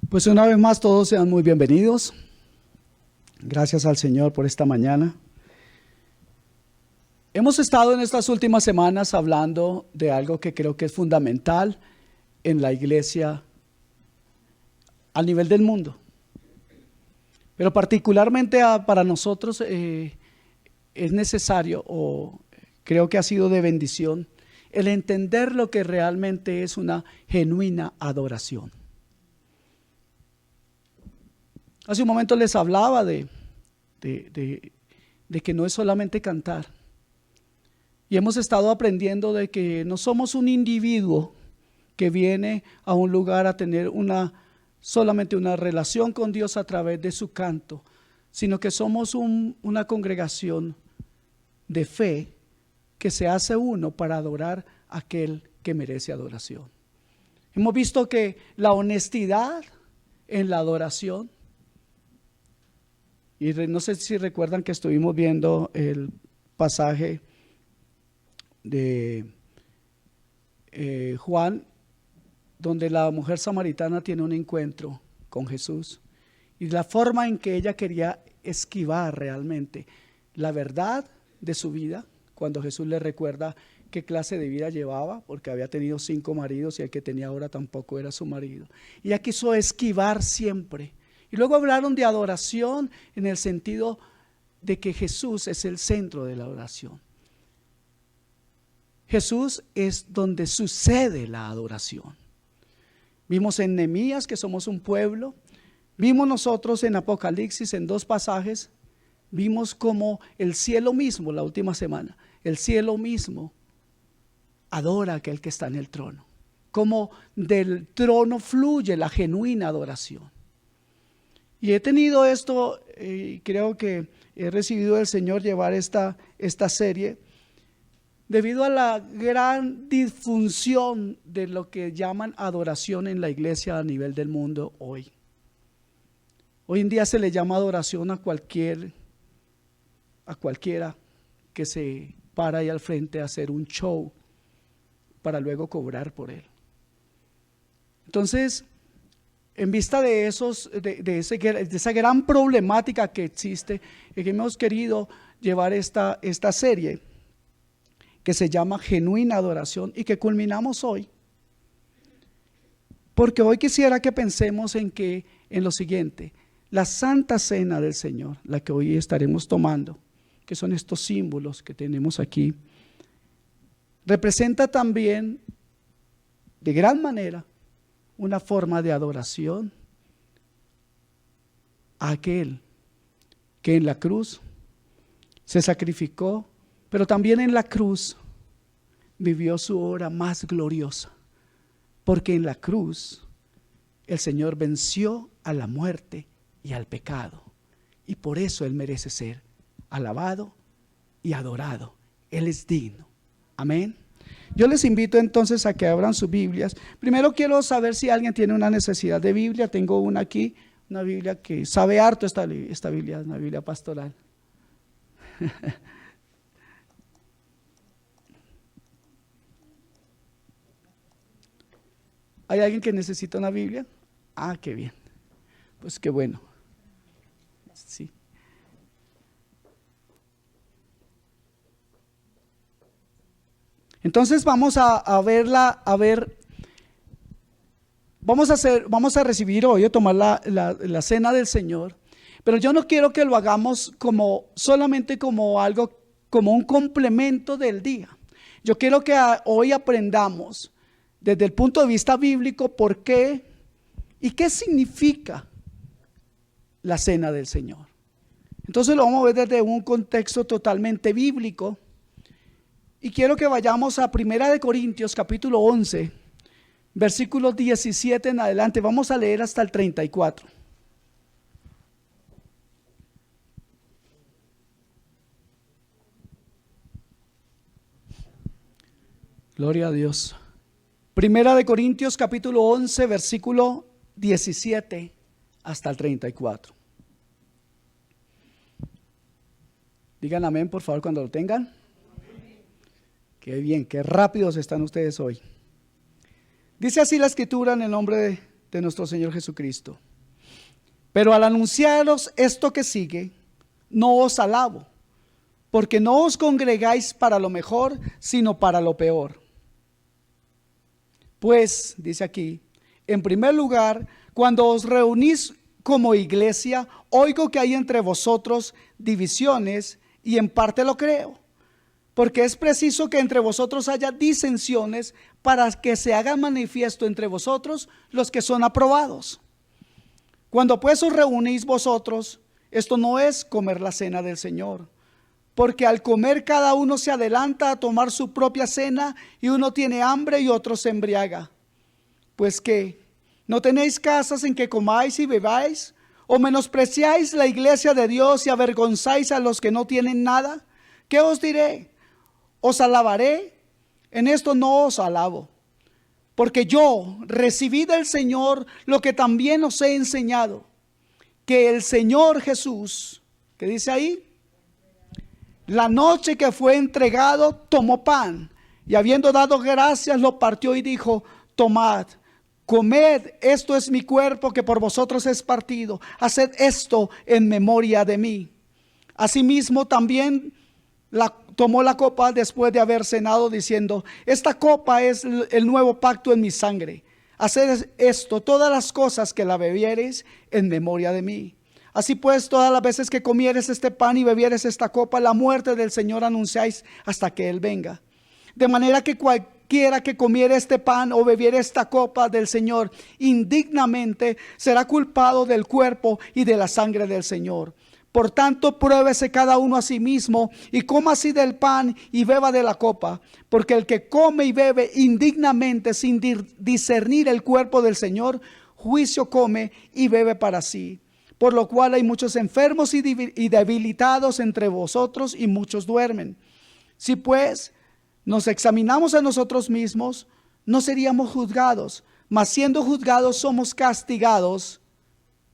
Pues una vez más todos sean muy bienvenidos. Gracias al Señor por esta mañana. Hemos estado en estas últimas semanas hablando de algo que creo que es fundamental en la iglesia a nivel del mundo. Pero particularmente para nosotros es necesario, o creo que ha sido de bendición, el entender lo que realmente es una genuina adoración. Hace un momento les hablaba de que no es solamente cantar. Y hemos estado aprendiendo de que no somos un individuo que viene a un lugar a tener solamente una relación con Dios a través de su canto, sino que somos una congregación de fe que se hace uno para adorar a aquel que merece adoración. Hemos visto que la honestidad en la adoración, y no sé si recuerdan que estuvimos viendo el pasaje de Juan, donde la mujer samaritana tiene un encuentro con Jesús y la forma en que ella quería esquivar realmente la verdad de su vida, cuando Jesús le recuerda qué clase de vida llevaba, porque había tenido 5 maridos y el que tenía ahora tampoco era su marido. Y ella quiso esquivar siempre. Y luego hablaron de adoración en el sentido de que Jesús es el centro de la adoración. Jesús es donde sucede la adoración. Vimos en Nehemías que somos un pueblo. Vimos nosotros en Apocalipsis en 2 pasajes. Vimos como el cielo mismo, la última semana, el cielo mismo adora a aquel que está en el trono. Como del trono fluye la genuina adoración. Y he tenido esto, y creo que he recibido del Señor llevar esta serie, debido a la gran disfunción de lo que llaman adoración en la iglesia a nivel del mundo hoy. Hoy en día se le llama adoración a cualquiera que se para ahí al frente a hacer un show para luego cobrar por él. Entonces, en vista de esa gran problemática que existe, que hemos querido llevar esta serie que se llama Genuina Adoración y que culminamos hoy. Porque hoy quisiera que pensemos en lo siguiente: la Santa Cena del Señor, la que hoy estaremos tomando, que son estos símbolos que tenemos aquí, representa también de gran manera una forma de adoración a aquel que en la cruz se sacrificó, pero también en la cruz vivió su hora más gloriosa, porque en la cruz el Señor venció a la muerte y al pecado, y por eso Él merece ser alabado y adorado. Él es digno. Amén. Yo les invito entonces a que abran sus Biblias. Primero quiero saber si alguien tiene una necesidad de Biblia. Tengo una aquí, una Biblia que sabe harto. Esta Biblia es una Biblia pastoral. ¿Hay alguien que necesita una Biblia? Ah, qué bien. Pues qué bueno. Sí. Entonces vamos a verla, vamos a recibir hoy, a tomar la cena del Señor, pero yo no quiero que lo hagamos solamente como algo, como un complemento del día. Yo quiero que hoy aprendamos desde el punto de vista bíblico por qué y qué significa la cena del Señor. Entonces lo vamos a ver desde un contexto totalmente bíblico. Y quiero que vayamos a 1 Corintios capítulo 11, versículos 17 en adelante. Vamos a leer hasta el 34. Gloria a Dios. 1 Corintios capítulo 11, versículo 17 hasta el 34. Digan amén, por favor, cuando lo tengan. Qué bien, qué rápidos están ustedes hoy. Dice así la escritura en el nombre de nuestro Señor Jesucristo. Pero al anunciaros esto que sigue, no os alabo, porque no os congregáis para lo mejor, sino para lo peor. Pues, dice aquí, en primer lugar, cuando os reunís como iglesia, oigo que hay entre vosotros divisiones, y en parte lo creo, porque es preciso que entre vosotros haya disensiones para que se haga manifiesto entre vosotros los que son aprobados. Cuando pues os reunís vosotros, esto no es comer la cena del Señor, porque al comer cada uno se adelanta a tomar su propia cena, y uno tiene hambre y otro se embriaga. Pues ¿qué? ¿No tenéis casas en que comáis y bebáis? ¿O menospreciáis la iglesia de Dios y avergonzáis a los que no tienen nada? ¿Qué os diré? ¿Os alabaré? En esto no os alabo, porque yo recibí del Señor lo que también os he enseñado, que el Señor Jesús, ¿qué dice ahí? La noche que fue entregado, tomó pan, y habiendo dado gracias, lo partió y dijo: tomad, comed, esto es mi cuerpo que por vosotros es partido, haced esto en memoria de mí. Asimismo también tomó la copa después de haber cenado, diciendo: esta copa es el nuevo pacto en mi sangre. Haced esto, todas las cosas que la bebiereis, en memoria de mí. Así pues, todas las veces que comieres este pan y bebieres esta copa, la muerte del Señor anunciáis hasta que Él venga. De manera que cualquiera que comiere este pan o bebiere esta copa del Señor indignamente, será culpado del cuerpo y de la sangre del Señor. Por tanto, pruébese cada uno a sí mismo, y coma así del pan y beba de la copa, porque el que come y bebe indignamente sin discernir el cuerpo del Señor, juicio come y bebe para sí. Por lo cual hay muchos enfermos y debilitados entre vosotros, y muchos duermen. Si pues nos examinamos a nosotros mismos, no seríamos juzgados, mas siendo juzgados somos castigados.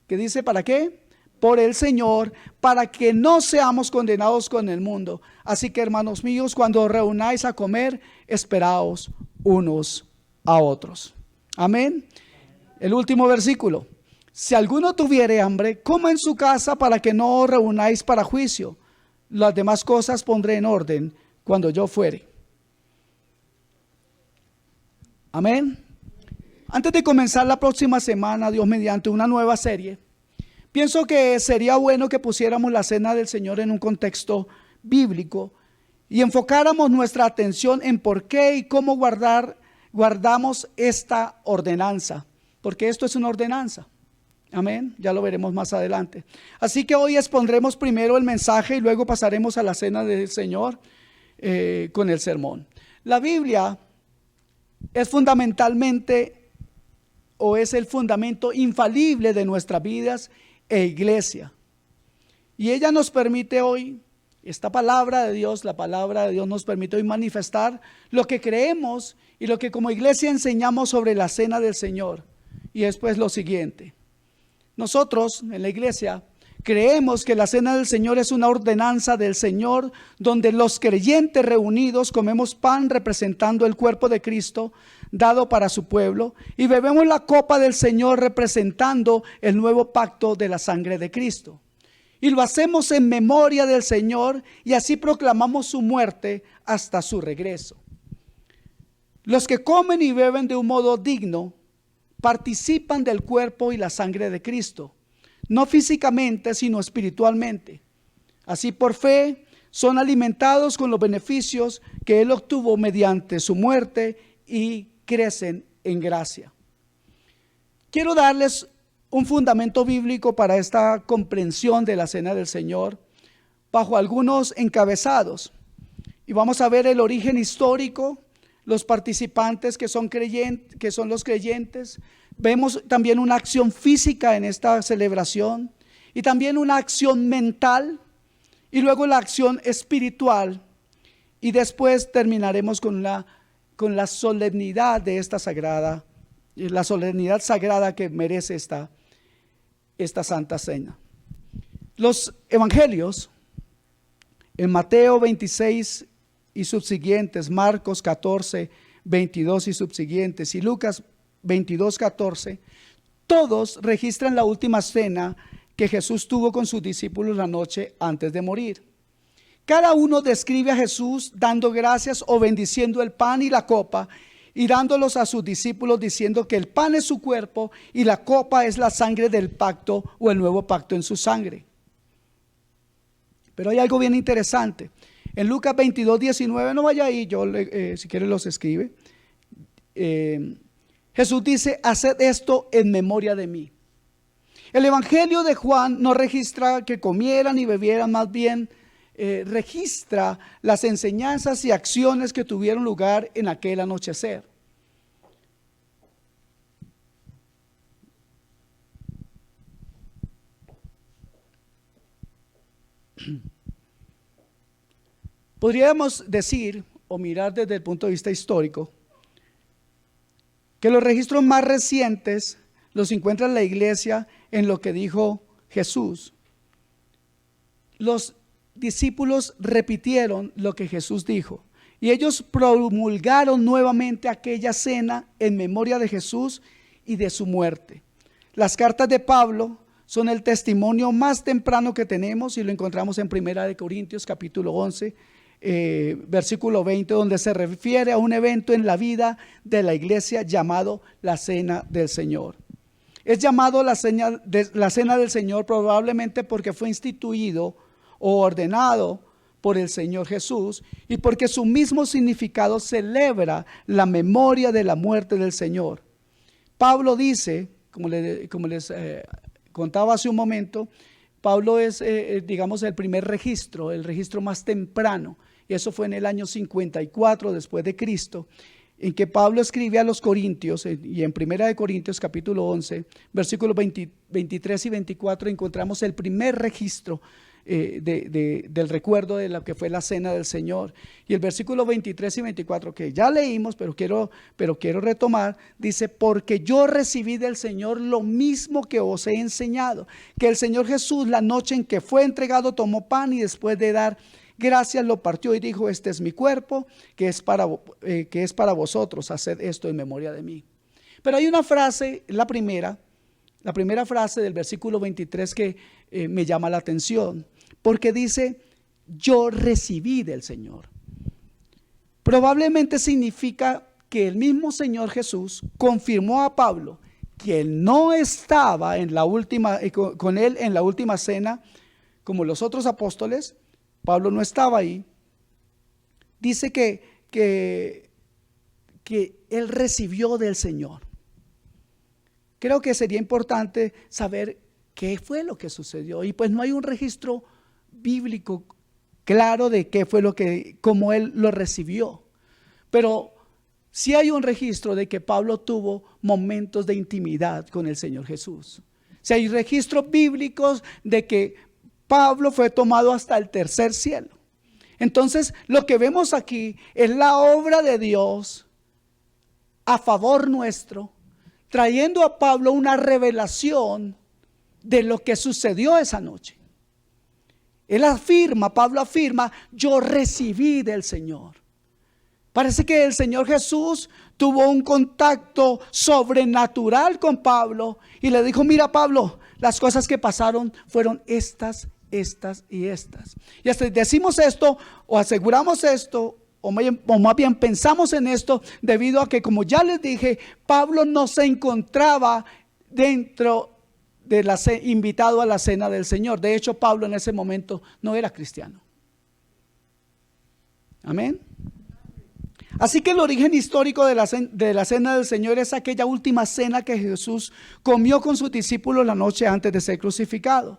¿Qué dice? ¿Para qué? Por el Señor, para que no seamos condenados con el mundo. Así que, hermanos míos, cuando os reunáis a comer, esperaos unos a otros. Amén. El último versículo: si alguno tuviere hambre, coma en su casa, para que no os reunáis para juicio. Las demás cosas pondré en orden cuando yo fuere. Amén. Antes de comenzar la próxima semana, Dios mediante, una nueva serie, pienso que sería bueno que pusiéramos la cena del Señor en un contexto bíblico y enfocáramos nuestra atención en por qué y cómo guardamos esta ordenanza, porque esto es una ordenanza. Amén, ya lo veremos más adelante. Así que hoy expondremos primero el mensaje y luego pasaremos a la cena del Señor con el sermón. La Biblia es fundamentalmente, o es el fundamento infalible de nuestras vidas e iglesia. Y ella nos permite hoy, esta palabra de Dios, la palabra de Dios nos permite hoy manifestar lo que creemos y lo que como iglesia enseñamos sobre la cena del Señor. Y después lo siguiente: nosotros en la iglesia creemos que la cena del Señor es una ordenanza del Señor, donde los creyentes reunidos comemos pan representando el cuerpo de Cristo dado para su pueblo, y bebemos la copa del Señor representando el nuevo pacto de la sangre de Cristo. Y lo hacemos en memoria del Señor, y así proclamamos su muerte hasta su regreso. Los que comen y beben de un modo digno participan del cuerpo y la sangre de Cristo, no físicamente, sino espiritualmente. Así, por fe, son alimentados con los beneficios que Él obtuvo mediante su muerte y crecen en gracia. Quiero darles un fundamento bíblico para esta comprensión de la cena del Señor bajo algunos encabezados. Y vamos a ver el origen histórico, los participantes que son los creyentes. Vemos también una acción física en esta celebración y también una acción mental y luego la acción espiritual, y después terminaremos con la solemnidad de esta sagrada, la solemnidad sagrada que merece esta santa cena. Los evangelios en Mateo 26 y subsiguientes, Marcos 14, 22 y subsiguientes, y Lucas 22, 14, Todos registran la última cena que Jesús tuvo con sus discípulos la noche antes de morir. Cada uno describe a Jesús dando gracias o bendiciendo el pan y la copa y dándolos a sus discípulos, diciendo que el pan es su cuerpo y la copa es la sangre del pacto o el nuevo pacto en su sangre. Pero hay algo bien interesante. En Lucas 22, 19, no vaya ahí, si quiere los escribe. Jesús dice: haced esto en memoria de mí. El Evangelio de Juan no registra que comieran y bebieran, más bien registra las enseñanzas y acciones que tuvieron lugar en aquel anochecer. Podríamos decir o mirar desde el punto de vista histórico que los registros más recientes los encuentra la iglesia en lo que dijo Jesús. Los discípulos repitieron lo que Jesús dijo y ellos promulgaron nuevamente aquella cena en memoria de Jesús y de su muerte. Las cartas de Pablo son el testimonio más temprano que tenemos y lo encontramos en 1 Corintios capítulo 11, versículo 20, donde se refiere a un evento en la vida de la iglesia llamado la Cena del Señor. Es llamado la Cena del Señor probablemente porque fue instituido o ordenado por el Señor Jesús y porque su mismo significado celebra la memoria de la muerte del Señor. Pablo dice, como les contaba hace un momento, Pablo es, digamos, el primer registro, el registro más temprano, y eso fue en el año 54 después de Cristo, en que Pablo escribe a los Corintios, y en 1 Corintios capítulo 11, versículos 23 y 24 encontramos el primer registro del recuerdo de lo que fue la cena del Señor. Y el versículo 23 y 24 que ya leímos, pero quiero retomar, dice: porque yo recibí del Señor lo mismo que os he enseñado, que el Señor Jesús, la noche en que fue entregado, tomó pan y después de dar gracias lo partió y dijo: este es mi cuerpo que es para vosotros, haced esto en memoria de mí. Pero hay una frase, la primera frase del versículo 23 que me llama la atención, porque dice: yo recibí del Señor. Probablemente significa que el mismo Señor Jesús confirmó a Pablo que él no estaba con él en la última cena como los otros apóstoles. Pablo no estaba ahí. Dice que él recibió del Señor. Creo que sería importante saber qué fue lo que sucedió. Y pues no hay un registro bíblico claro de qué fue cómo él lo recibió. Pero sí hay un registro de que Pablo tuvo momentos de intimidad con el Señor Jesús. Sí hay registros bíblicos de que Pablo fue tomado hasta el tercer cielo. Entonces, lo que vemos aquí es la obra de Dios a favor nuestro, trayendo a Pablo una revelación de lo que sucedió esa noche. Pablo afirma: yo recibí del Señor. Parece que el Señor Jesús tuvo un contacto sobrenatural con Pablo y le dijo: mira, Pablo, las cosas que pasaron fueron estas y estas. Y hasta decimos esto o aseguramos esto o más bien pensamos en esto debido a que, como ya les dije, Pablo no se encontraba invitado a la cena del Señor. De hecho, Pablo en ese momento no era cristiano. Amén. Así que el origen histórico de la cena del Señor es aquella última cena que Jesús comió con sus discípulos la noche antes de ser crucificado.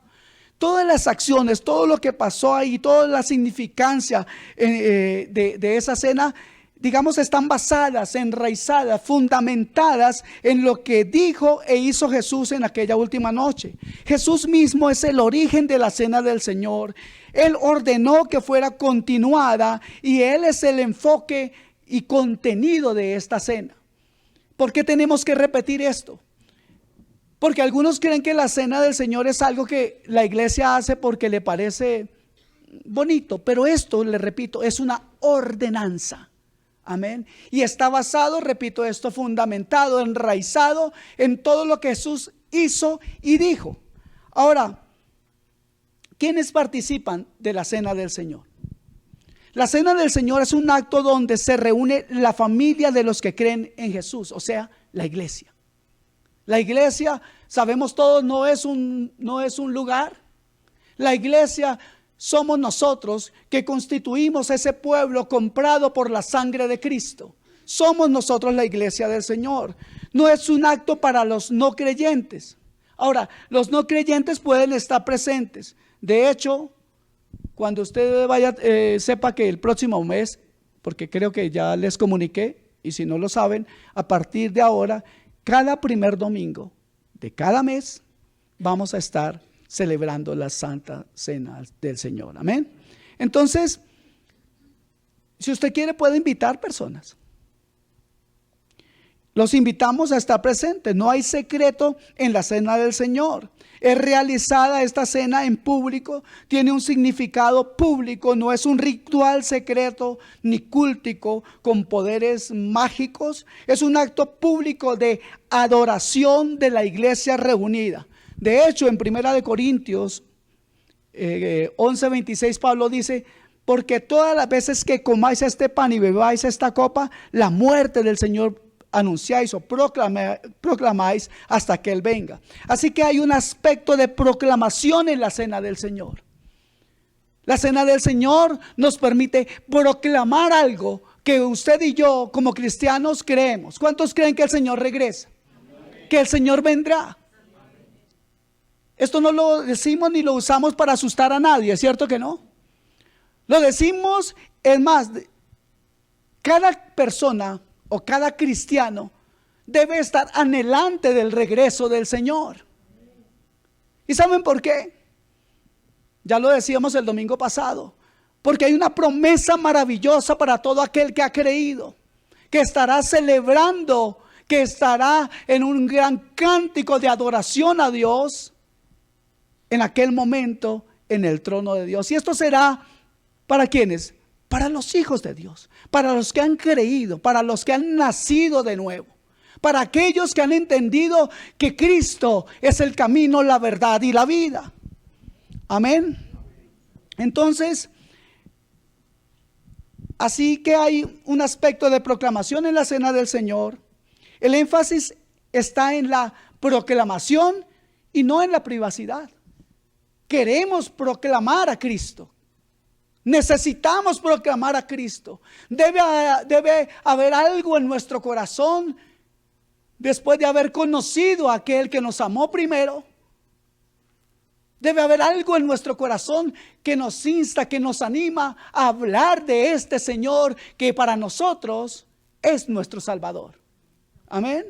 Todas las acciones, todo lo que pasó ahí, toda la significancia de esa cena, digamos, están basadas, enraizadas, fundamentadas en lo que dijo e hizo Jesús en aquella última noche. Jesús mismo es el origen de la cena del Señor. Él ordenó que fuera continuada y Él es el enfoque y contenido de esta cena. ¿Por qué tenemos que repetir esto? Porque algunos creen que la cena del Señor es algo que la iglesia hace porque le parece bonito, pero esto, le repito, es una ordenanza. Amén. Y está basado, repito esto, fundamentado, enraizado en todo lo que Jesús hizo y dijo. Ahora, ¿quiénes participan de la cena del Señor? La cena del Señor es un acto donde se reúne la familia de los que creen en Jesús, o sea, la iglesia. La iglesia, sabemos todos, no es un lugar. La iglesia somos nosotros que constituimos ese pueblo comprado por la sangre de Cristo. Somos nosotros la iglesia del Señor. No es un acto para los no creyentes. Ahora, los no creyentes pueden estar presentes. De hecho, cuando usted vaya, sepa que el próximo mes, porque creo que ya les comuniqué, y si no lo saben, a partir de ahora, cada primer domingo de cada mes, vamos a estar celebrando la Santa Cena del Señor. Amén. Entonces, si usted quiere, puede invitar personas. Los invitamos a estar presentes. No hay secreto en la cena del Señor. Es realizada esta cena en público, tiene un significado público, no es un ritual secreto ni cultico con poderes mágicos. Es un acto público de adoración de la iglesia reunida. De hecho, en 1 Corintios 11:26, Pablo dice: porque todas las veces que comáis este pan y bebáis esta copa, la muerte del Señor anunciáis o proclamáis hasta que Él venga. Así que hay un aspecto de proclamación en la cena del Señor. La cena del Señor nos permite proclamar algo que usted y yo como cristianos creemos. ¿Cuántos creen que el Señor regresa? Que el Señor vendrá. Esto no lo decimos ni lo usamos para asustar a nadie, ¿es cierto que no? Lo decimos, es más, cada persona o cada cristiano debe estar anhelante del regreso del Señor. ¿Y saben por qué? Ya lo decíamos el domingo pasado. Porque hay una promesa maravillosa para todo aquel que ha creído, que estará celebrando, que estará en un gran cántico de adoración a Dios en aquel momento en el trono de Dios. Y esto será ¿para quiénes? Para los hijos de Dios, para los que han creído, para los que han nacido de nuevo, para aquellos que han entendido que Cristo es el camino, la verdad y la vida. Amén. Entonces, así que hay un aspecto de proclamación en la cena del Señor. El énfasis está en la proclamación y no en la privacidad. Queremos proclamar a Cristo. Necesitamos proclamar a Cristo. Debe haber algo en nuestro corazón después de haber conocido a aquel que nos amó primero. Debe haber algo en nuestro corazón que nos insta, que nos anima a hablar de este Señor que para nosotros es nuestro Salvador. Amén.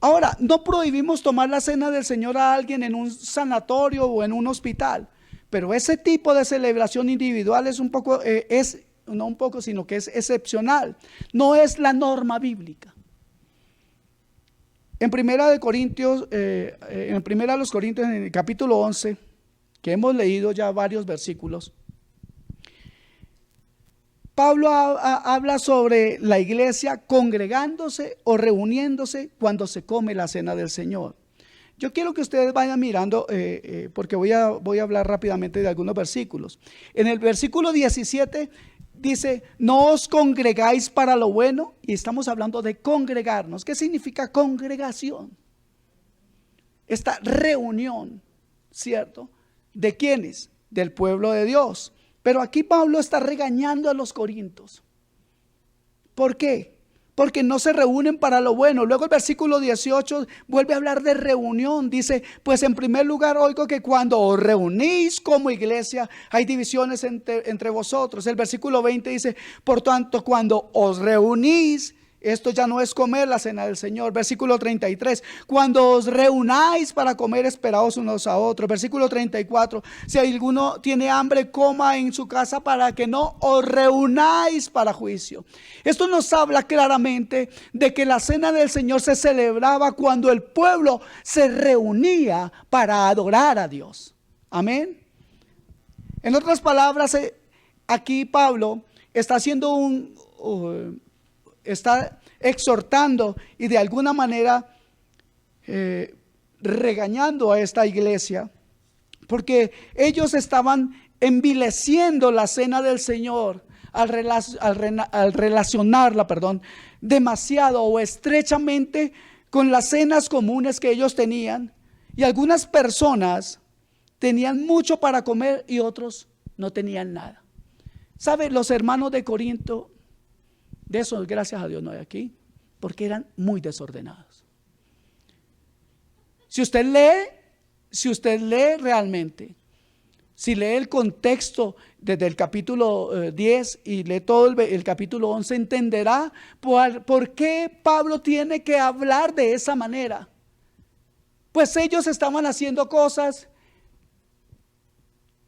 Ahora, no prohibimos tomar la cena del Señor a alguien en un sanatorio o en un hospital. Pero ese tipo de celebración individual es sino que es excepcional. No es la norma bíblica. En primera de Corintios, en el capítulo 11, que hemos leído ya varios versículos, Pablo habla sobre la iglesia congregándose o reuniéndose cuando se come la cena del Señor. Yo quiero que ustedes vayan mirando, porque voy a hablar rápidamente de algunos versículos. En el versículo 17 dice: no os congregáis para lo bueno, y estamos hablando de congregarnos. ¿Qué significa congregación? Esta reunión, ¿cierto? ¿De quiénes? Del pueblo de Dios. Pero aquí Pablo está regañando a los corintios. ¿Por qué? Porque no se reúnen para lo bueno. Luego el versículo 18 vuelve a hablar de reunión. Dice: pues en primer lugar oigo que cuando os reunís como iglesia hay divisiones entre vosotros. El versículo 20 dice: por tanto, cuando os reunís, esto ya no es comer la cena del Señor. Versículo 33, cuando os reunáis para comer, esperaos unos a otros. Versículo 34, si alguno tiene hambre, coma en su casa para que no os reunáis para juicio. Esto nos habla claramente de que la cena del Señor se celebraba cuando el pueblo se reunía para adorar a Dios. Amén. En otras palabras, aquí Pablo está haciendo está exhortando y de alguna manera regañando a esta iglesia, porque ellos estaban envileciendo la cena del Señor al relacionarla, demasiado o estrechamente con las cenas comunes que ellos tenían. Y algunas personas tenían mucho para comer y otros no tenían nada. ¿Sabe? Los hermanos de Corinto, de eso gracias a Dios no hay aquí, porque eran muy desordenados. Si usted lee realmente, si lee el contexto desde el capítulo 10 y lee todo el capítulo 11, entenderá por qué Pablo tiene que hablar de esa manera. Pues ellos estaban haciendo cosas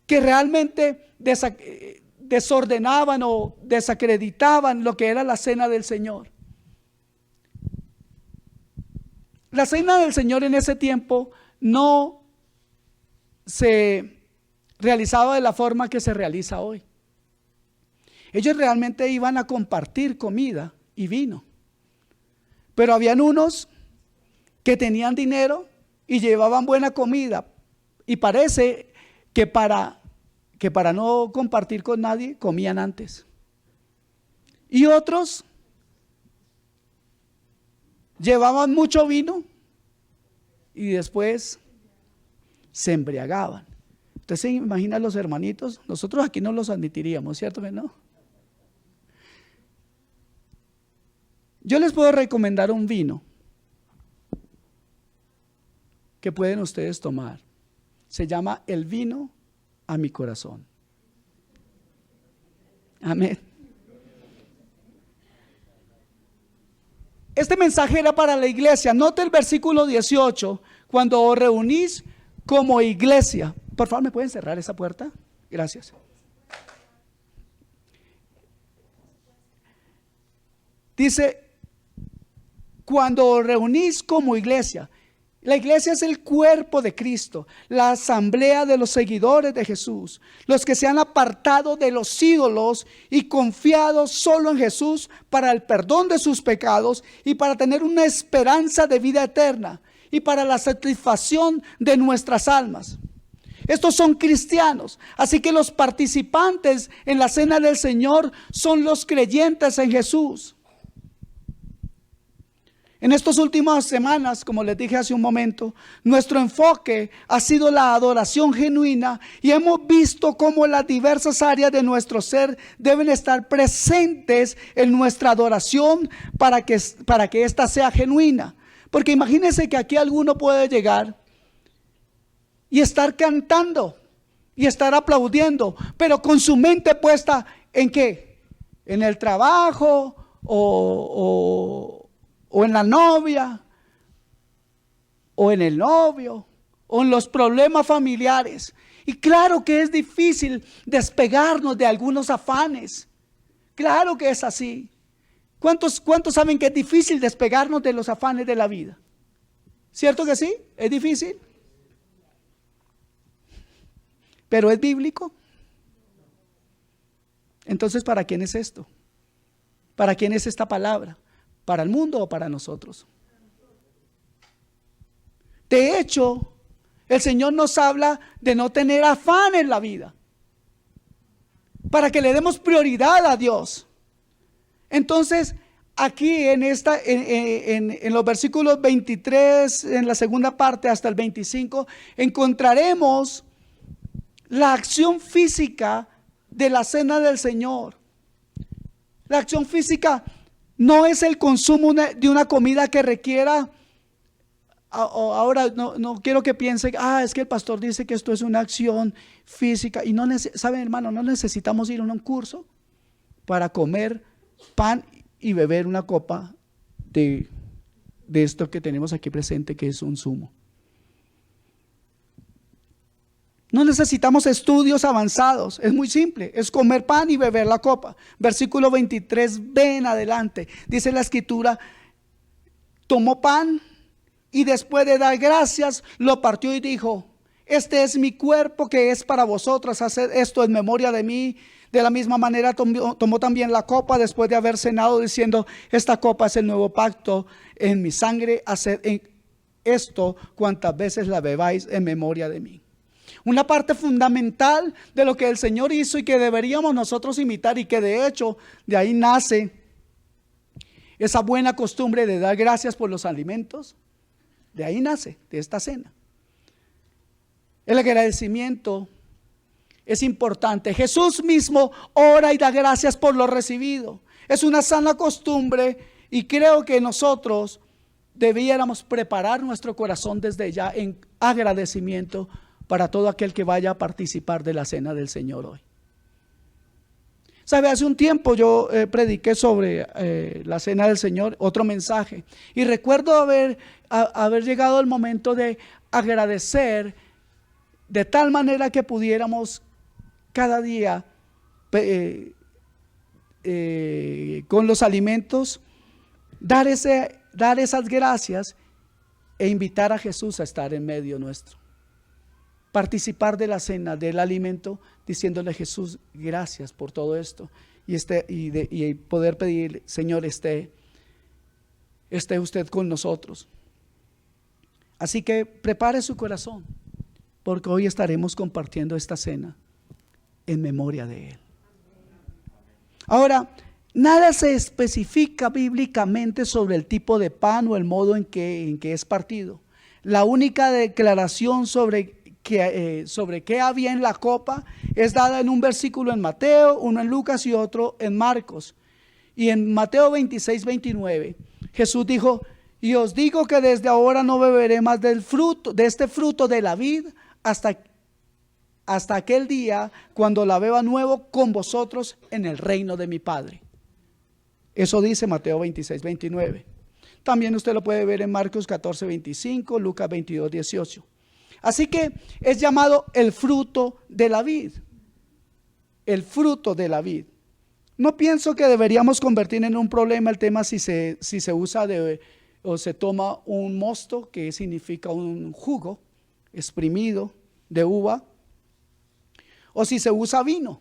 que realmente desordenaban o desacreditaban lo que era la cena del Señor. La cena del Señor en ese tiempo no se realizaba de la forma que se realiza hoy. Ellos realmente iban a compartir comida y vino, pero habían unos que tenían dinero y llevaban buena comida, y parece que para no compartir con nadie comían antes, y otros llevaban mucho vino y después se embriagaban. Usted se imagina a los hermanitos, nosotros aquí no los admitiríamos, ¿cierto? ¿No? Yo les puedo recomendar un vino que pueden ustedes tomar. Se llama el vino a mi corazón. Amén. Este mensaje era para la iglesia. Note el versículo 18, cuando os reunís como iglesia. Por favor, ¿me pueden cerrar esa puerta? Gracias. Dice, cuando os reunís como iglesia. La iglesia es el cuerpo de Cristo, la asamblea de los seguidores de Jesús, los que se han apartado de los ídolos y confiado solo en Jesús para el perdón de sus pecados y para tener una esperanza de vida eterna y para la satisfacción de nuestras almas. Estos son cristianos, así que los participantes en la cena del Señor son los creyentes en Jesús. En estas últimas semanas, como les dije hace un momento, nuestro enfoque ha sido la adoración genuina y hemos visto cómo las diversas áreas de nuestro ser deben estar presentes en nuestra adoración para que ésta sea genuina. Porque imagínense que aquí alguno puede llegar y estar cantando y estar aplaudiendo, pero con su mente puesta ¿en qué? En el trabajo o en la novia, o en el novio, o en los problemas familiares. Y claro que es difícil despegarnos de algunos afanes. Claro que es así. ¿Cuántos saben que es difícil despegarnos de los afanes de la vida? ¿Cierto que sí? ¿Es difícil? ¿Pero es bíblico? Entonces, ¿para quién es esto? ¿Para quién es esta palabra? ¿Para el mundo o para nosotros? De hecho, el Señor nos habla de no tener afán en la vida, para que le demos prioridad a Dios. Entonces, aquí en los versículos 23, en la segunda parte hasta el 25, encontraremos la acción física de la cena del Señor. La acción física no es el consumo de una comida que requiera, ahora no quiero que piensen, es que el pastor dice que esto es una acción física. Y ¿saben, hermano? No necesitamos ir a un curso para comer pan y beber una copa de esto que tenemos aquí presente, que es un zumo. No necesitamos estudios avanzados, es muy simple, es comer pan y beber la copa. Versículo 23b en adelante, dice la escritura, tomó pan y después de dar gracias, lo partió y dijo, este es mi cuerpo que es para vosotros, haced esto en memoria de mí. De la misma manera tomó también la copa después de haber cenado, diciendo: esta copa es el nuevo pacto en mi sangre, haced esto cuantas veces la bebáis en memoria de mí. Una parte fundamental de lo que el Señor hizo y que deberíamos nosotros imitar, y que de hecho de ahí nace esa buena costumbre de dar gracias por los alimentos. De ahí nace, de esta cena. El agradecimiento es importante. Jesús mismo ora y da gracias por lo recibido. Es una sana costumbre, y creo que nosotros debiéramos preparar nuestro corazón desde ya en agradecimiento para todo aquel que vaya a participar de la cena del Señor hoy. Sabe, hace un tiempo yo prediqué sobre la cena del Señor, otro mensaje, y recuerdo haber llegado el momento de agradecer de tal manera que pudiéramos cada día con los alimentos dar esas gracias e invitar a Jesús a estar en medio nuestro. Participar de la cena, del alimento, diciéndole: Jesús, gracias por todo esto, y poder pedir: Señor, esté usted con nosotros. Así que prepare su corazón, porque hoy estaremos compartiendo esta cena en memoria de Él. Ahora, nada se especifica bíblicamente sobre el tipo de pan o el modo en que es partido. La única declaración sobre qué había en la copa es dada en un versículo en Mateo, uno en Lucas y otro en Marcos. Y en Mateo 26, 29, Jesús dijo: y os digo que desde ahora no beberé más de este fruto de la vid hasta aquel día cuando la beba nuevo con vosotros en el reino de mi Padre. Eso dice Mateo 26, 29. También usted lo puede ver en Marcos 14, 25, Lucas 22, 18. Así que es llamado el fruto de la vid. El fruto de la vid. No pienso que deberíamos convertir en un problema el tema si se usa o se toma un mosto, que significa un jugo exprimido de uva, o si se usa vino.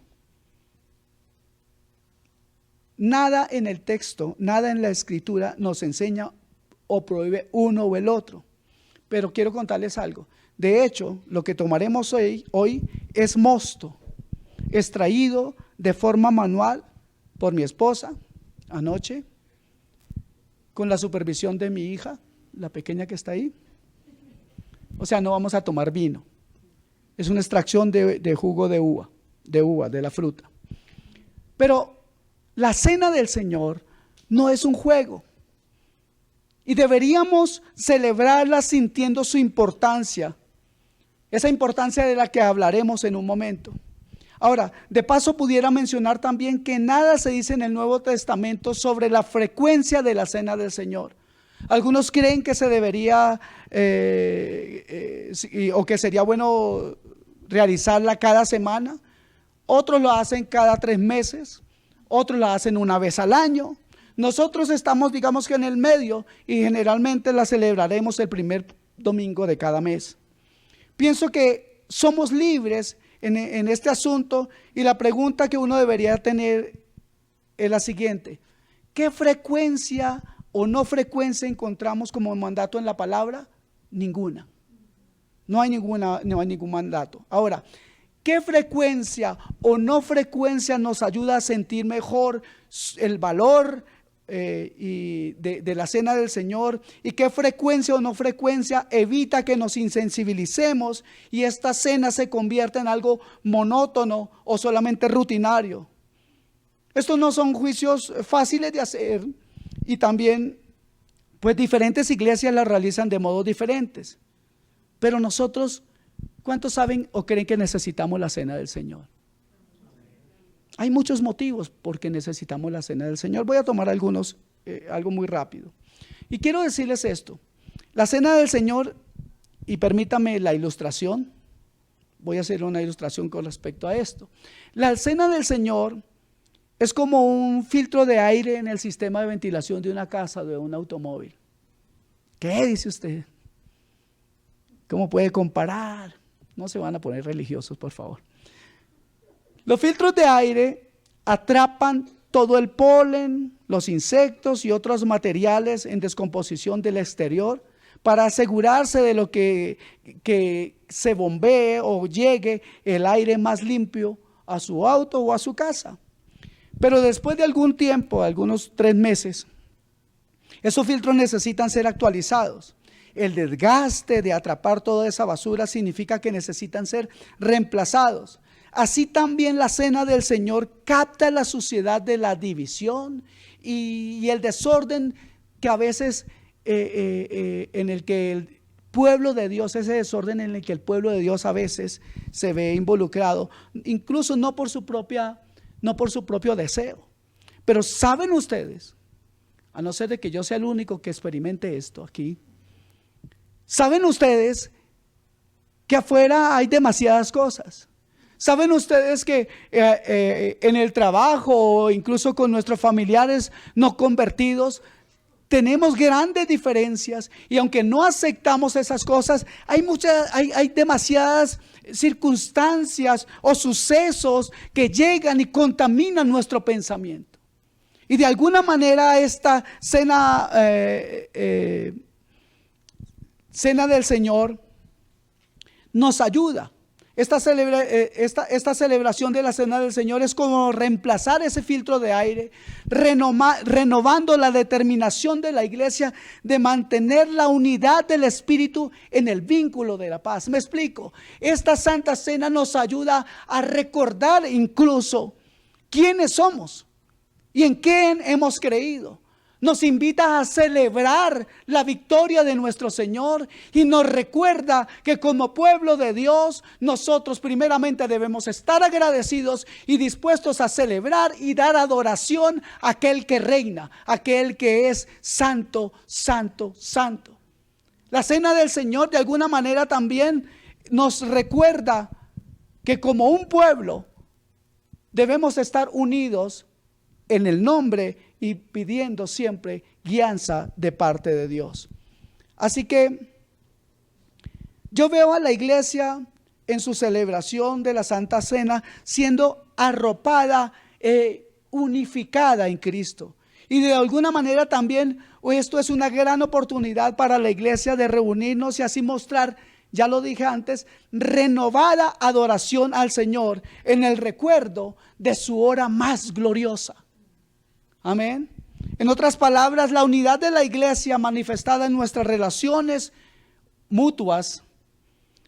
Nada en el texto, nada en la escritura nos enseña o prohíbe uno o el otro. Pero quiero contarles algo. De hecho, lo que tomaremos hoy es mosto, extraído de forma manual por mi esposa anoche, con la supervisión de mi hija, la pequeña que está ahí. O sea, no vamos a tomar vino. Es una extracción de jugo de uva, de la fruta. Pero la cena del Señor no es un juego. Y deberíamos celebrarla sintiendo su importancia. Esa importancia de la que hablaremos en un momento. Ahora, de paso pudiera mencionar también que nada se dice en el Nuevo Testamento sobre la frecuencia de la cena del Señor. Algunos creen que se debería o que sería bueno realizarla cada semana. Otros lo hacen cada 3 meses. Otros la hacen una vez al año. Nosotros estamos, digamos que en el medio, y generalmente la celebraremos el primer domingo de cada mes. Pienso que somos libres en este asunto, y la pregunta que uno debería tener es la siguiente: ¿qué frecuencia o no frecuencia encontramos como mandato en la palabra? Ninguna. No hay ningún mandato. Ahora, ¿qué frecuencia o no frecuencia nos ayuda a sentir mejor el valor de la cena del Señor? ¿Y qué frecuencia o no frecuencia evita que nos insensibilicemos y esta cena se convierta en algo monótono o solamente rutinario? Estos no son juicios fáciles de hacer, y también pues diferentes iglesias las realizan de modos diferentes. Pero nosotros, ¿cuántos saben o creen que necesitamos la cena del Señor? Hay muchos motivos por que necesitamos la cena del Señor. Voy a tomar algunos, algo muy rápido. Y quiero decirles esto: la cena del Señor, y permítame la ilustración, voy a hacer una ilustración con respecto a esto. La cena del Señor es como un filtro de aire en el sistema de ventilación de una casa o de un automóvil. ¿Qué dice usted? ¿Cómo puede comparar? No se van a poner religiosos, por favor. Los filtros de aire atrapan todo el polen, los insectos y otros materiales en descomposición del exterior para asegurarse de lo que se bombee o llegue el aire más limpio a su auto o a su casa. Pero después de algún tiempo, algunos 3 meses, esos filtros necesitan ser actualizados. El desgaste de atrapar toda esa basura significa que necesitan ser reemplazados. Así también la cena del Señor capta la suciedad de la división y el desorden que a veces en el que el pueblo de Dios, ese desorden en el que el pueblo de Dios a veces se ve involucrado, incluso no por su propio deseo. Pero ¿saben ustedes? A no ser de que yo sea el único que experimente esto aquí, ¿saben ustedes que afuera hay demasiadas cosas? ¿Saben ustedes que en el trabajo o incluso con nuestros familiares no convertidos tenemos grandes diferencias? Y aunque no aceptamos esas cosas, hay demasiadas circunstancias o sucesos que llegan y contaminan nuestro pensamiento. Y de alguna manera esta cena del Señor nos ayuda. Esta celebración de la cena del Señor es como reemplazar ese filtro de aire, renovando la determinación de la iglesia de mantener la unidad del Espíritu en el vínculo de la paz. Me explico. Esta Santa Cena nos ayuda a recordar incluso quiénes somos y en quién hemos creído. Nos invita a celebrar la victoria de nuestro Señor y nos recuerda que como pueblo de Dios nosotros primeramente debemos estar agradecidos y dispuestos a celebrar y dar adoración a aquel que reina, aquel que es santo, santo, santo. La cena del Señor de alguna manera también nos recuerda que como un pueblo debemos estar unidos en el nombre y pidiendo siempre guianza de parte de Dios. Así que yo veo a la iglesia en su celebración de la Santa Cena siendo arropada, unificada en Cristo. Y de alguna manera también esto es una gran oportunidad para la iglesia de reunirnos y así mostrar, ya lo dije antes, renovada adoración al Señor en el recuerdo de su hora más gloriosa. Amén. En otras palabras, la unidad de la iglesia manifestada en nuestras relaciones mutuas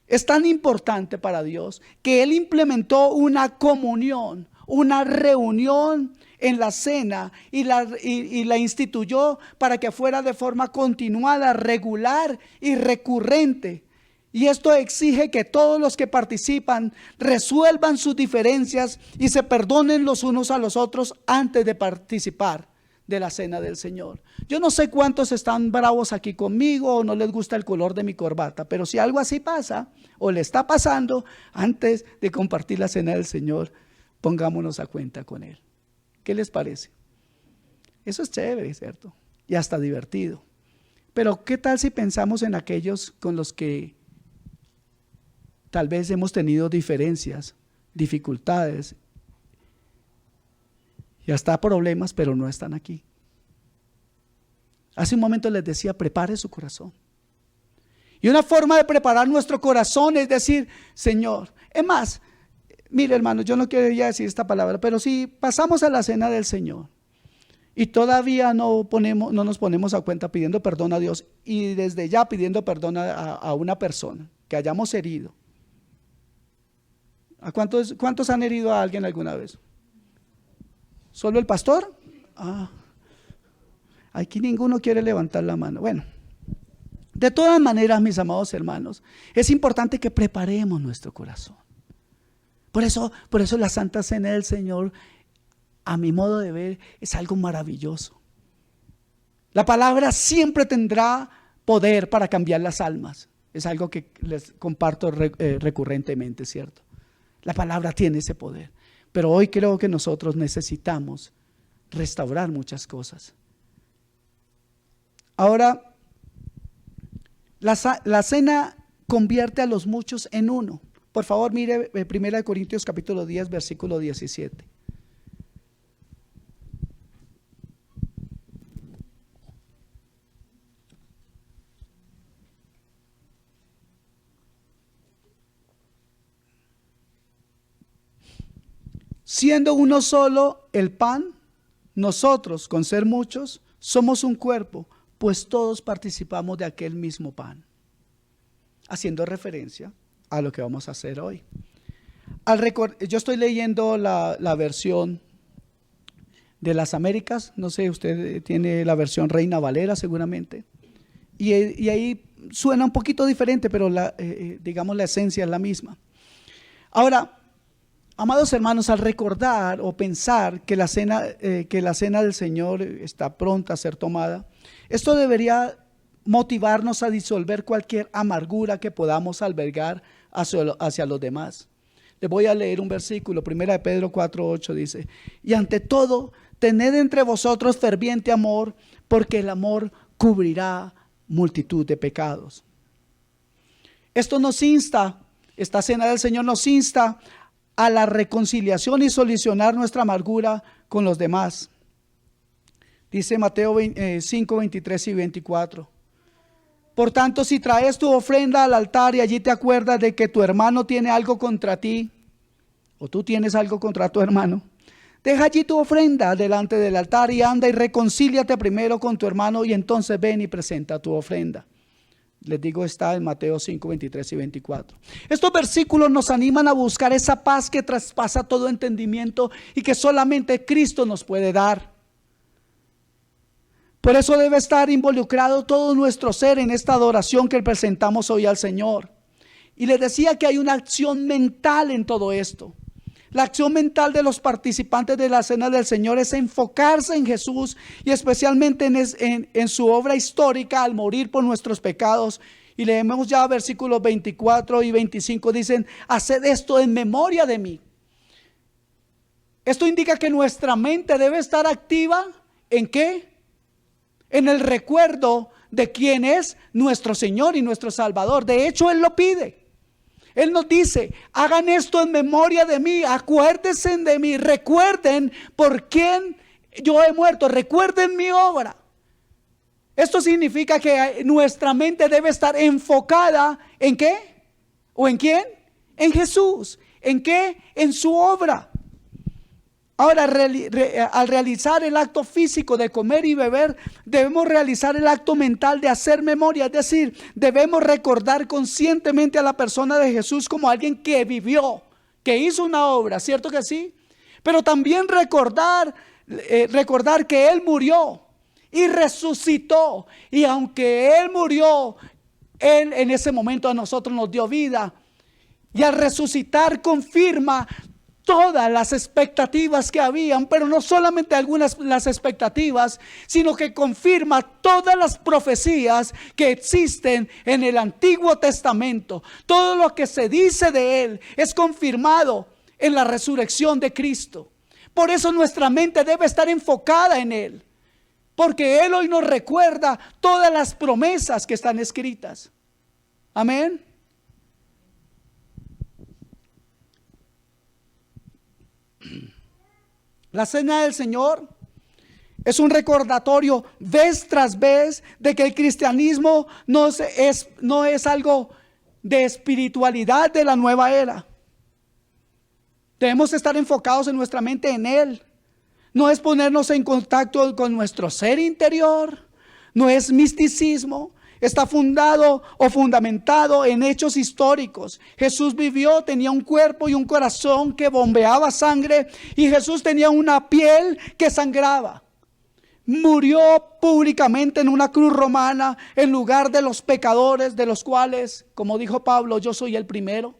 es tan importante para Dios que Él implementó una comunión, una reunión en la cena y la instituyó para que fuera de forma continuada, regular y recurrente. Y esto exige que todos los que participan resuelvan sus diferencias y se perdonen los unos a los otros antes de participar de la cena del Señor. Yo no sé cuántos están bravos aquí conmigo o no les gusta el color de mi corbata, pero si algo así pasa o le está pasando, antes de compartir la cena del Señor, pongámonos a cuenta con Él. ¿Qué les parece? Eso es chévere, ¿cierto? Y hasta divertido. Pero ¿qué tal si pensamos en aquellos con los que tal vez hemos tenido diferencias, dificultades y hasta problemas, pero no están aquí? Hace un momento les decía, prepare su corazón. Y una forma de preparar nuestro corazón es decir, Señor, es más, mire hermano, yo no quería decir esta palabra, pero si pasamos a la cena del Señor y todavía no nos ponemos a cuenta pidiendo perdón a Dios y desde ya pidiendo perdón a una persona que hayamos herido. ¿A cuántos han herido a alguien alguna vez? ¿Solo el pastor? Aquí ninguno quiere levantar la mano. Bueno, de todas maneras, mis amados hermanos, es importante que preparemos nuestro corazón. Por eso la Santa Cena del Señor, a mi modo de ver, es algo maravilloso. La palabra siempre tendrá poder para cambiar las almas. Es algo que les comparto recurrentemente, ¿cierto? La palabra tiene ese poder, pero hoy creo que nosotros necesitamos restaurar muchas cosas. Ahora, la cena convierte a los muchos en uno. Por favor, mire 1 Corintios capítulo 10, versículo 17. Siendo uno solo el pan, nosotros, con ser muchos, somos un cuerpo, pues todos participamos de aquel mismo pan. Haciendo referencia a lo que vamos a hacer hoy. Yo estoy leyendo la versión de las Américas, no sé, usted tiene la versión Reina Valera seguramente, y ahí suena un poquito diferente, pero digamos la esencia es la misma. Ahora, amados hermanos, al recordar o pensar que la cena del Señor está pronta a ser tomada, esto debería motivarnos a disolver cualquier amargura que podamos albergar hacia los demás. Les voy a leer un versículo, 1 Pedro 4:8 dice: y ante todo, tened entre vosotros ferviente amor, porque el amor cubrirá multitud de pecados. Esto nos insta, esta cena del Señor nos insta a la reconciliación y solucionar nuestra amargura con los demás. Dice Mateo 5, 23 y 24. Por tanto, si traes tu ofrenda al altar y allí te acuerdas de que tu hermano tiene algo contra ti, o tú tienes algo contra tu hermano, deja allí tu ofrenda delante del altar y anda y reconcíliate primero con tu hermano y entonces ven y presenta tu ofrenda. Les digo, está en Mateo 5, 23 y 24. Estos versículos nos animan a buscar esa paz que traspasa todo entendimiento y que solamente Cristo nos puede dar. Por eso debe estar involucrado todo nuestro ser en esta adoración que presentamos hoy al Señor. Y les decía que hay una acción mental en todo esto. La acción mental de los participantes de la cena del Señor es enfocarse en Jesús y especialmente en su obra histórica al morir por nuestros pecados. Y leemos ya versículos 24 y 25, dicen: haced esto en memoria de mí. Esto indica que nuestra mente debe estar activa ¿en qué? En el recuerdo de quién es nuestro Señor y nuestro Salvador. De hecho, Él lo pide. Él nos dice: hagan esto en memoria de mí, acuérdense de mí, recuerden por quién yo he muerto, recuerden mi obra. Esto significa que nuestra mente debe estar enfocada ¿en qué? ¿O en quién? En Jesús. ¿En qué? En su obra. Ahora, al realizar el acto físico de comer y beber, debemos realizar el acto mental de hacer memoria. Es decir, debemos recordar conscientemente a la persona de Jesús como alguien que vivió, que hizo una obra, ¿cierto que sí? Pero también recordar que Él murió y resucitó. Y aunque Él murió, Él en ese momento a nosotros nos dio vida. Y al resucitar confirma todas las expectativas que habían, pero no solamente algunas las expectativas, sino que confirma todas las profecías que existen en el Antiguo Testamento. Todo lo que se dice de Él es confirmado en la resurrección de Cristo. Por eso nuestra mente debe estar enfocada en Él, porque Él hoy nos recuerda todas las promesas que están escritas. Amén. La cena del Señor es un recordatorio vez tras vez de que el cristianismo no es algo de espiritualidad de la nueva era. Debemos estar enfocados en nuestra mente en Él. No es ponernos en contacto con nuestro ser interior, no es misticismo. Está fundado o fundamentado en hechos históricos. Jesús vivió, tenía un cuerpo y un corazón que bombeaba sangre, y Jesús tenía una piel que sangraba. Murió públicamente en una cruz romana en lugar de los pecadores, de los cuales, como dijo Pablo, yo soy el primero.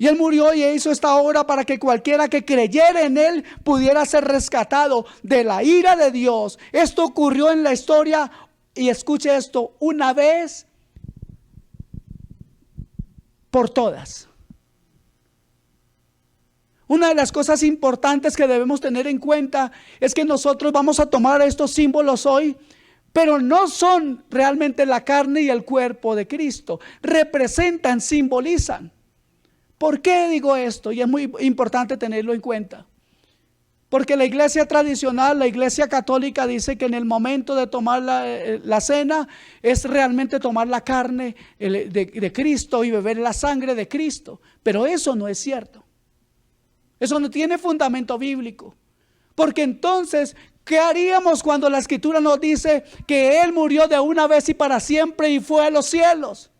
Y Él murió y hizo esta obra para que cualquiera que creyera en Él pudiera ser rescatado de la ira de Dios. Esto ocurrió en la historia, y escuche esto, una vez por todas. Una de las cosas importantes que debemos tener en cuenta es que nosotros vamos a tomar estos símbolos hoy, pero no son realmente la carne y el cuerpo de Cristo. Representan, simbolizan. ¿Por qué digo esto? Y es muy importante tenerlo en cuenta. Porque la iglesia tradicional, la iglesia católica dice que en el momento de tomar la cena es realmente tomar la carne de Cristo y beber la sangre de Cristo. Pero eso no es cierto. Eso no tiene fundamento bíblico. Porque entonces, ¿qué haríamos cuando la Escritura nos dice que Él murió de una vez y para siempre y fue a los cielos?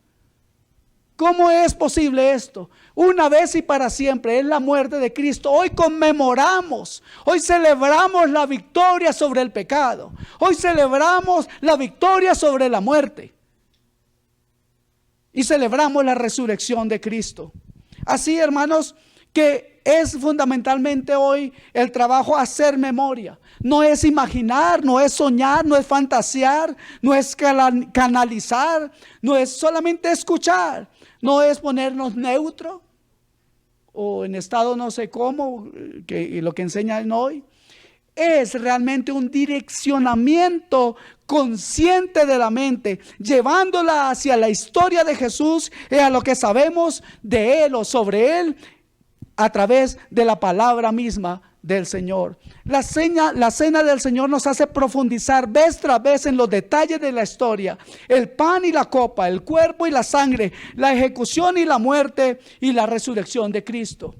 ¿Cómo es posible esto? Una vez y para siempre es la muerte de Cristo. Hoy conmemoramos, hoy celebramos la victoria sobre el pecado. Hoy celebramos la victoria sobre la muerte. Y celebramos la resurrección de Cristo. Así, hermanos, que es fundamentalmente hoy el trabajo hacer memoria. No es imaginar, no es soñar, no es fantasear, no es canalizar, no es solamente escuchar. No es ponernos neutro o en estado no sé cómo, que lo que enseñan hoy. Es realmente un direccionamiento consciente de la mente, llevándola hacia la historia de Jesús y a lo que sabemos de Él o sobre Él a través de la palabra misma del Señor. La cena del Señor nos hace profundizar vez tras vez en los detalles de la historia. El pan y la copa, el cuerpo y la sangre, la ejecución y la muerte y la resurrección de Cristo.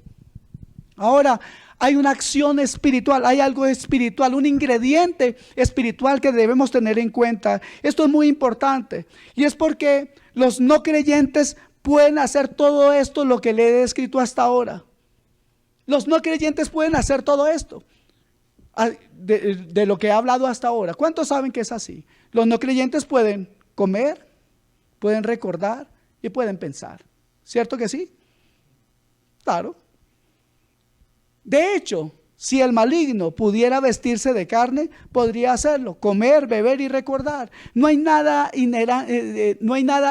Ahora, hay una acción espiritual, hay algo espiritual, un ingrediente espiritual que debemos tener en cuenta. Esto es muy importante y es porque los no creyentes pueden hacer todo esto, lo que le he descrito hasta ahora. Los no creyentes pueden hacer todo esto de lo que he hablado hasta ahora. ¿Cuántos saben que es así? Los no creyentes pueden comer, pueden recordar y pueden pensar. ¿Cierto que sí? Claro. De hecho, si el maligno pudiera vestirse de carne, podría hacerlo, comer, beber y recordar. No hay nada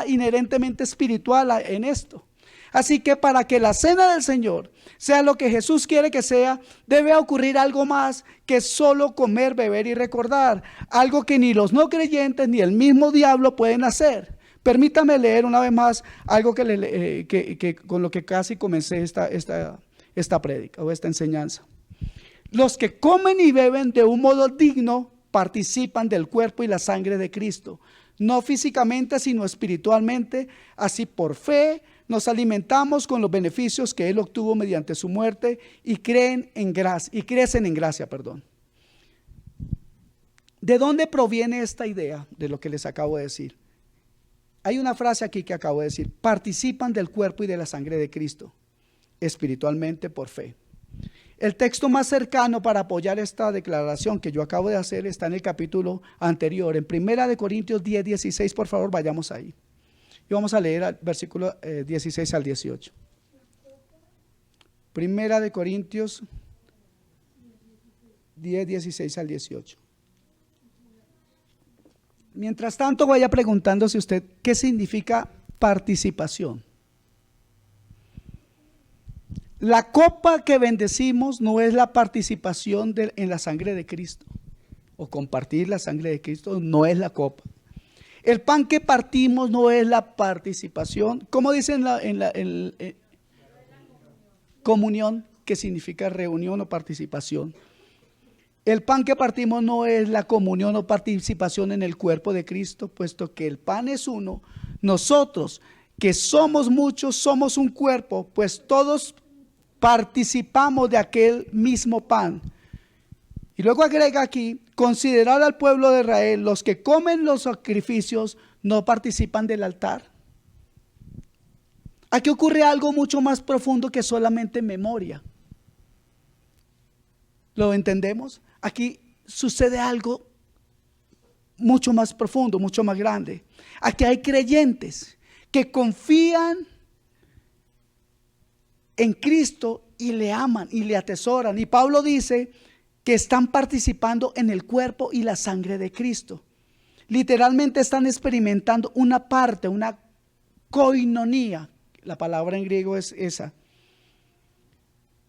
inherentemente espiritual en esto. Así que para que la cena del Señor sea lo que Jesús quiere que sea, debe ocurrir algo más que solo comer, beber y recordar. Algo que ni los no creyentes ni el mismo diablo pueden hacer. Permítame leer una vez más algo que con lo que casi comencé esta prédica o esta enseñanza. Los que comen y beben de un modo digno participan del cuerpo y la sangre de Cristo. No físicamente, sino espiritualmente, así por fe nos alimentamos con los beneficios que Él obtuvo mediante su muerte y crecen en gracia. ¿De dónde proviene esta idea de lo que les acabo de decir? Hay una frase aquí que acabo de decir: participan del cuerpo y de la sangre de Cristo, espiritualmente por fe. El texto más cercano para apoyar esta declaración que yo acabo de hacer está en el capítulo anterior, en 1 Corintios 10:16. Por favor, vayamos ahí. Y vamos a leer el versículo 16 al 18. 1 Corintios 10:16 al 18. Mientras tanto, vaya preguntándose usted qué significa participación. La copa que bendecimos no es la participación en la sangre de Cristo, o compartir la sangre de Cristo no es la copa. El pan que partimos no es la participación. ¿Cómo dicen comunión, que significa reunión o participación? El pan que partimos no es la comunión o participación en el cuerpo de Cristo, puesto que el pan es uno. Nosotros, que somos muchos, somos un cuerpo, pues todos participamos de aquel mismo pan. Y luego agrega aquí: considerad al pueblo de Israel, los que comen los sacrificios no participan del altar. Aquí ocurre algo mucho más profundo que solamente memoria. ¿Lo entendemos? Aquí sucede algo mucho más profundo, mucho más grande. Aquí hay creyentes que confían en Cristo y le aman y le atesoran. Y Pablo dice que están participando en el cuerpo y la sangre de Cristo. Literalmente están experimentando una parte, una koinonía. La palabra en griego es esa.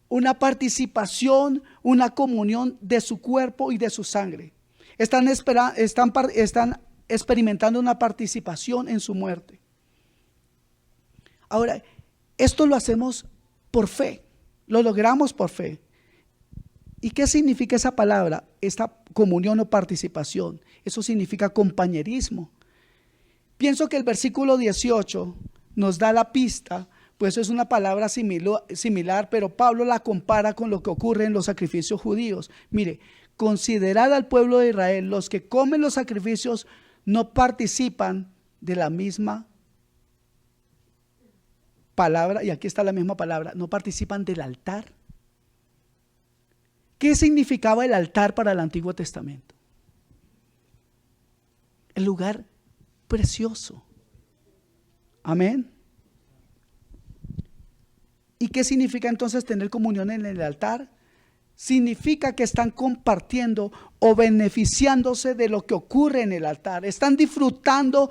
Una participación, una comunión de su cuerpo y de su sangre. Están experimentando una participación en su muerte. Ahora, esto lo hacemos por fe, lo logramos por fe. ¿Y qué significa esa palabra? Esta comunión o participación. Eso significa compañerismo. Pienso que el versículo 18 nos da la pista, pues es una palabra similar, pero Pablo la compara con lo que ocurre en los sacrificios judíos. Mire, considerad al pueblo de Israel, los que comen los sacrificios no participan de la misma palabra, y aquí está la misma palabra, no participan del altar. ¿Qué significaba el altar para el Antiguo Testamento? El lugar precioso. Amén. ¿Y qué significa entonces tener comunión en el altar? Significa que están compartiendo o beneficiándose de lo que ocurre en el altar. Están disfrutando,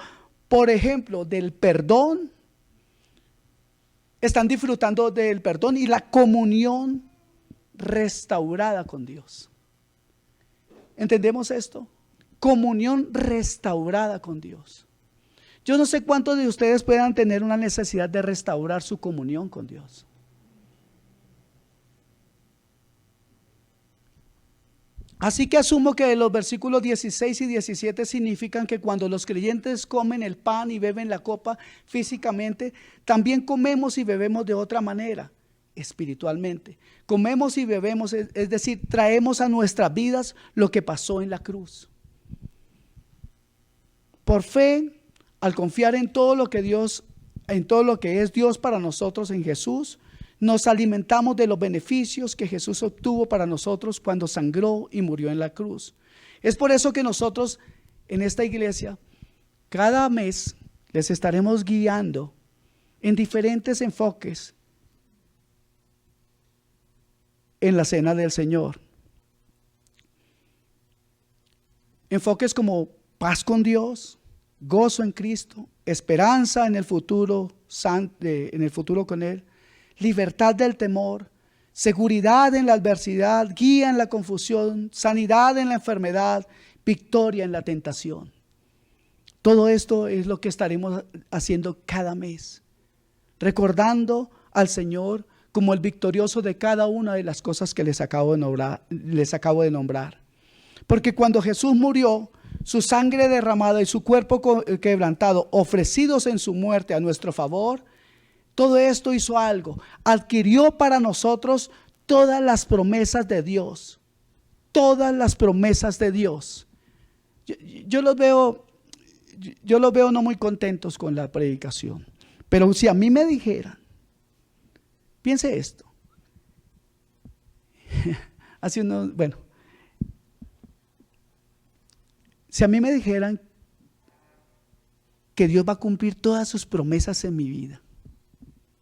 por ejemplo, del perdón. Están disfrutando del perdón y la comunión restaurada con Dios. ¿Entendemos esto? Comunión restaurada con Dios. Yo no sé cuántos de ustedes puedan tener una necesidad de restaurar su comunión con Dios. Así que asumo que los versículos 16 y 17 significan que cuando los creyentes comen el pan y beben la copa físicamente, también comemos y bebemos de otra manera, espiritualmente. Comemos y bebemos, es decir, traemos a nuestras vidas lo que pasó en la cruz. Por fe, al confiar en todo lo que Dios, en todo lo que es Dios para nosotros en Jesús, nos alimentamos de los beneficios que Jesús obtuvo para nosotros cuando sangró y murió en la cruz. Es por eso que nosotros en esta iglesia cada mes les estaremos guiando en diferentes enfoques en la cena del Señor. Enfoques como paz con Dios, gozo en Cristo, esperanza en el futuro con Él, libertad del temor, seguridad en la adversidad, guía en la confusión, sanidad en la enfermedad, victoria en la tentación. Todo esto es lo que estaremos haciendo cada mes, recordando al Señor como el victorioso de cada una de las cosas que les acabo de nombrar. Porque cuando Jesús murió, su sangre derramada y su cuerpo quebrantado, ofrecidos en su muerte a nuestro favor, todo esto hizo algo, adquirió para nosotros todas las promesas de Dios, todas las promesas de Dios. Yo los veo no muy contentos con la predicación, pero si a mí me dijeran, piense esto, si a mí me dijeran que Dios va a cumplir todas sus promesas en mi vida,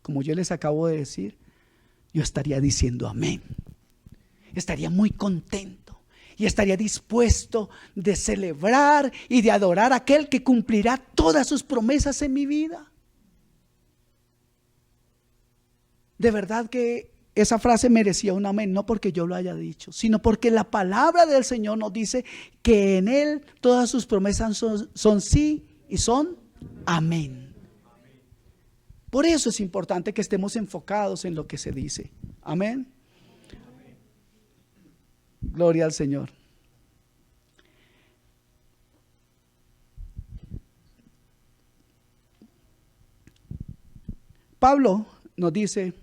como yo les acabo de decir, yo estaría diciendo amén. Estaría muy contento y estaría dispuesto de celebrar y de adorar a aquel que cumplirá todas sus promesas en mi vida. De verdad que esa frase merecía un amén, no porque yo lo haya dicho, sino porque la palabra del Señor nos dice que en Él todas sus promesas son sí y son amén. Por eso es importante que estemos enfocados en lo que se dice. Amén. Gloria al Señor. Pablo nos dice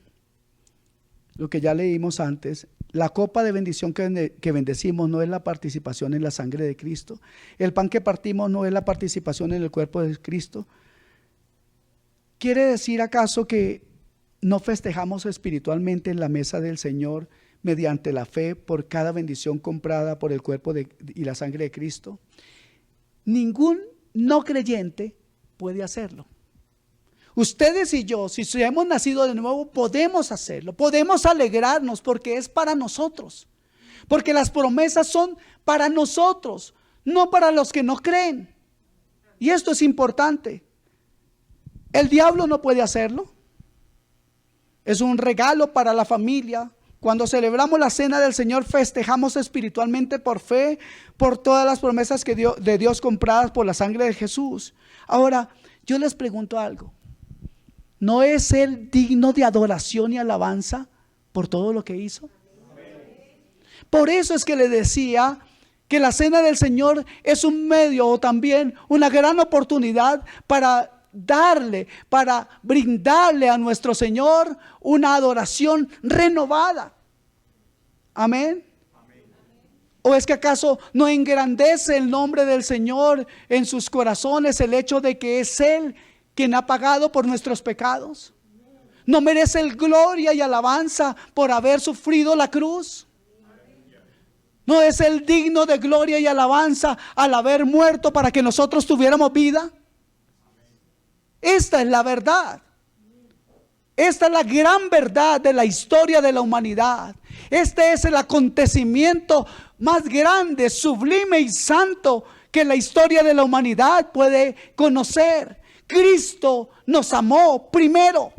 lo que ya leímos antes: la copa de bendición que bendecimos no es la participación en la sangre de Cristo. El pan que partimos no es la participación en el cuerpo de Cristo. ¿Quiere decir acaso que no festejamos espiritualmente en la mesa del Señor mediante la fe por cada bendición comprada por el cuerpo y la sangre de Cristo? Ningún no creyente puede hacerlo. Ustedes y yo, si hemos nacido de nuevo, podemos hacerlo, podemos alegrarnos porque es para nosotros, porque las promesas son para nosotros, no para los que no creen. Y esto es importante. El diablo no puede hacerlo. Es un regalo para la familia, Cuando celebramos la cena del Señor, festejamos espiritualmente por fe, por todas las promesas de Dios compradas por la sangre de Jesús. Ahora, yo les pregunto algo. ¿No es Él digno de adoración y alabanza por todo lo que hizo? Por eso es que le decía que la cena del Señor es un medio o también una gran oportunidad para brindarle a nuestro Señor una adoración renovada. Amén. ¿O es que acaso no engrandece el nombre del Señor en sus corazones el hecho de que es Él quien ha pagado por nuestros pecados? ¿No merece el gloria y alabanza por haber sufrido la cruz? ¿No es Él digno de gloria y alabanza al haber muerto para que nosotros tuviéramos vida? Esta es la verdad. Esta es la gran verdad de la historia de la humanidad. Este es el acontecimiento más grande, sublime y santo que la historia de la humanidad puede conocer. Cristo nos amó primero.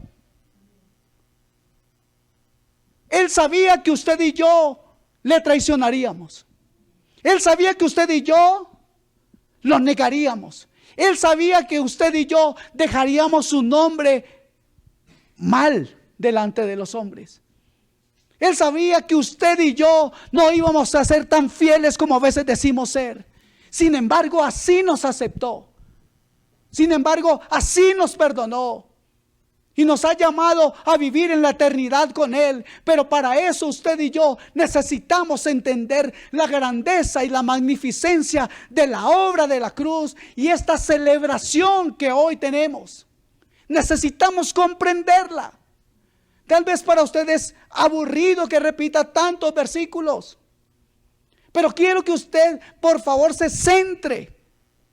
Él sabía que usted y yo le traicionaríamos. Él sabía que usted y yo lo negaríamos. Él sabía que usted y yo dejaríamos su nombre mal delante de los hombres. Él sabía que usted y yo no íbamos a ser tan fieles como a veces decimos ser. Sin embargo, así nos aceptó. Sin embargo, así nos perdonó. Y nos ha llamado a vivir en la eternidad con Él. Pero para eso usted y yo necesitamos entender la grandeza y la magnificencia de la obra de la cruz y esta celebración que hoy tenemos. Necesitamos comprenderla. Tal vez para usted es aburrido que repita tantos versículos. Pero quiero que usted por favor se centre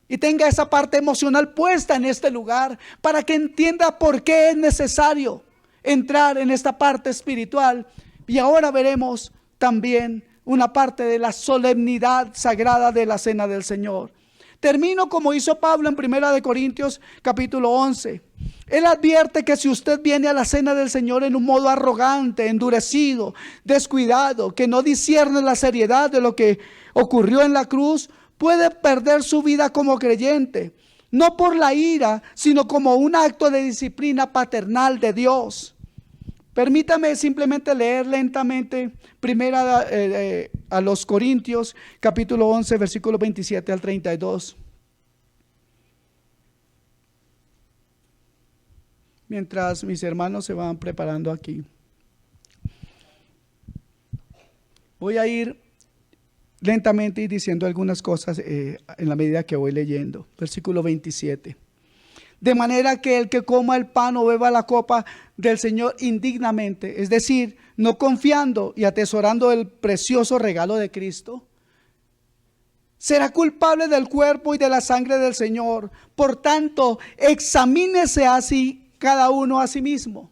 y tenga esa parte emocional puesta en este lugar para que entienda por qué es necesario entrar en esta parte espiritual. Y ahora veremos también una parte de la solemnidad sagrada de la cena del Señor. Termino como hizo Pablo en 1 Corintios capítulo 11. Él advierte que si usted viene a la cena del Señor en un modo arrogante, endurecido, descuidado, que no discierne la seriedad de lo que ocurrió en la cruz, puede perder su vida como creyente, no por la ira, sino como un acto de disciplina paternal de Dios. Permítame simplemente leer lentamente a los Corintios, capítulo 11, versículo 27 al 32. Mientras mis hermanos se van preparando aquí, voy a ir lentamente y diciendo algunas cosas en la medida que voy leyendo. Versículo 27. De manera que el que coma el pan o beba la copa del Señor indignamente, es decir, no confiando y atesorando el precioso regalo de Cristo, será culpable del cuerpo y de la sangre del Señor. Por tanto, examínese así cada uno a sí mismo.